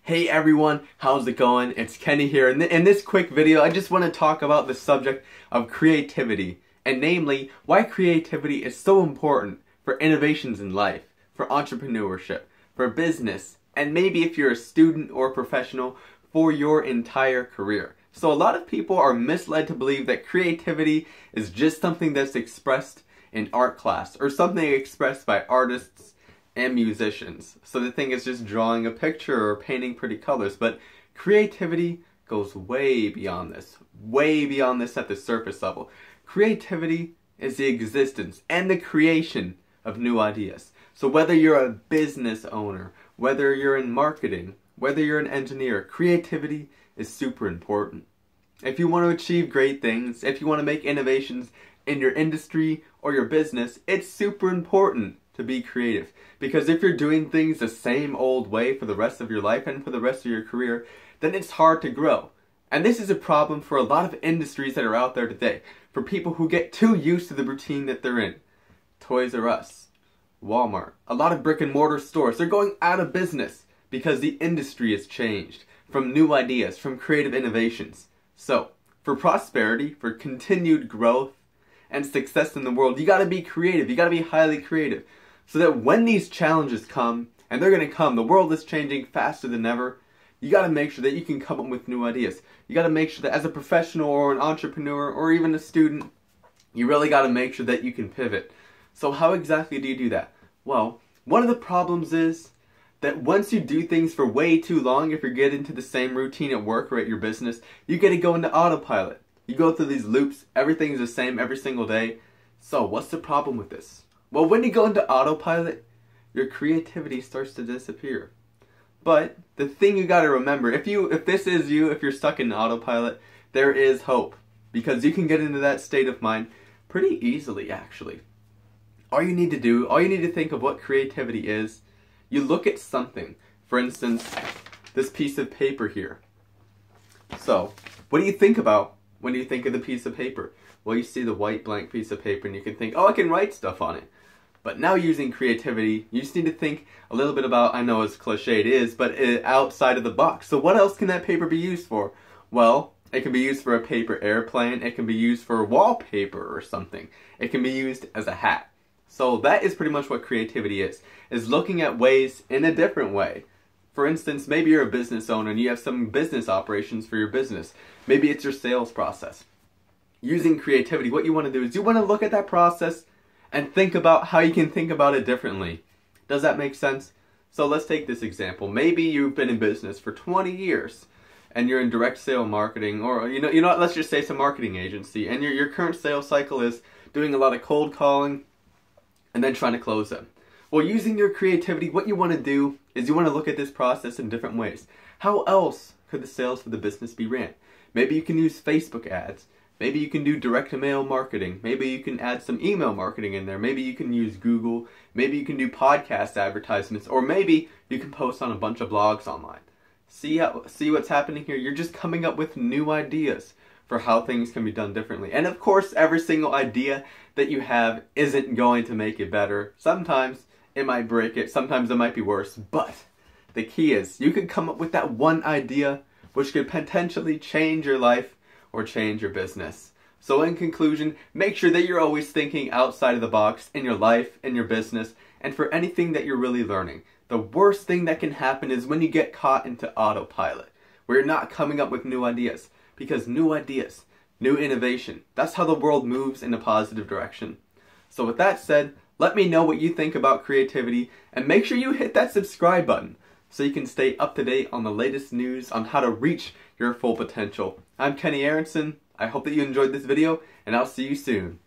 Hey everyone, how's it going? It's Kenny here. In this quick video, I just want to talk about the subject of creativity, and namely, why creativity is so important for innovations in life, for entrepreneurship, for business, and maybe if you're a student or a professional, for your entire career. So a lot of people are misled to believe that creativity is just something that's expressed in art class, or something expressed by artists and musicians. So the thing is just drawing a picture or painting pretty colors, but creativity goes way beyond this at the surface level. Creativity is the existence and the creation of new ideas. So whether you're a business owner, whether you're in marketing, whether you're an engineer, creativity is super important. If you want to achieve great things, if you want to make innovations in your industry or your business, it's super important to be creative. Because if you're doing things the same old way for the rest of your life and for the rest of your career, then it's hard to grow. And this is a problem for a lot of industries that are out there today. For people who get too used to the routine that they're in. Toys R Us, Walmart, a lot of brick and mortar stores, they're going out of business because the industry has changed from new ideas, from creative innovations. So, for prosperity, for continued growth and success in the world, you gotta be creative, you gotta be highly creative. So that when these challenges come, and they're going to come, the world is changing faster than ever, you got to make sure that you can come up with new ideas. You got to make sure that as a professional or an entrepreneur or even a student, you really got to make sure that you can pivot. So how exactly do you do that? Well, one of the problems is that once you do things for way too long, if you get into the same routine at work or at your business, you get to go into autopilot. You go through these loops, everything's the same every single day. So what's the problem with this? Well, when you go into autopilot, your creativity starts to disappear. But the thing you got to remember, if you're stuck in autopilot, there is hope, because you can get into that state of mind pretty easily, actually. All you need to think of what creativity is. You look at something, for instance, this piece of paper here. So, what do you think about when you think of the piece of paper? Well, you see the white blank piece of paper and you can think, oh, I can write stuff on it. But now using creativity, you just need to think a little bit about, I know as cliche it is, but outside of the box. So what else can that paper be used for? Well, it can be used for a paper airplane, it can be used for wallpaper or something. It can be used as a hat. So that is pretty much what creativity is looking at ways in a different way. For instance, maybe you're a business owner and you have some business operations for your business. Maybe it's your sales process. Using creativity, what you want to do is you want to look at that process and think about how you can think about it differently. Does that make sense? So let's take this example. Maybe you've been in business for 20 years and you're in direct sale marketing, or you know what, let's just say it's a marketing agency, and your current sales cycle is doing a lot of cold calling and then trying to close them. Well, using your creativity, what you want to do is you want to look at this process in different ways. How else could the sales for the business be ran? Maybe you can use Facebook ads. Maybe you can do direct mail marketing. Maybe you can add some email marketing in there. Maybe you can use Google. Maybe you can do podcast advertisements. Or maybe you can post on a bunch of blogs online. See what's happening here? You're just coming up with new ideas for how things can be done differently. And of course, every single idea that you have isn't going to make it better. Sometimes it might break it. Sometimes it might be worse. But the key is you could come up with that one idea which could potentially change your life or change your business. So in conclusion, make sure that you're always thinking outside of the box in your life, in your business, and for anything that you're really learning. The worst thing that can happen is when you get caught into autopilot, where you're not coming up with new ideas. Because new ideas, new innovation, that's how the world moves in a positive direction. So with that said, let me know what you think about creativity, and make sure you hit that subscribe button so you can stay up to date on the latest news on how to reach your full potential. I'm Kenny Aronson. I hope that you enjoyed this video, and I'll see you soon.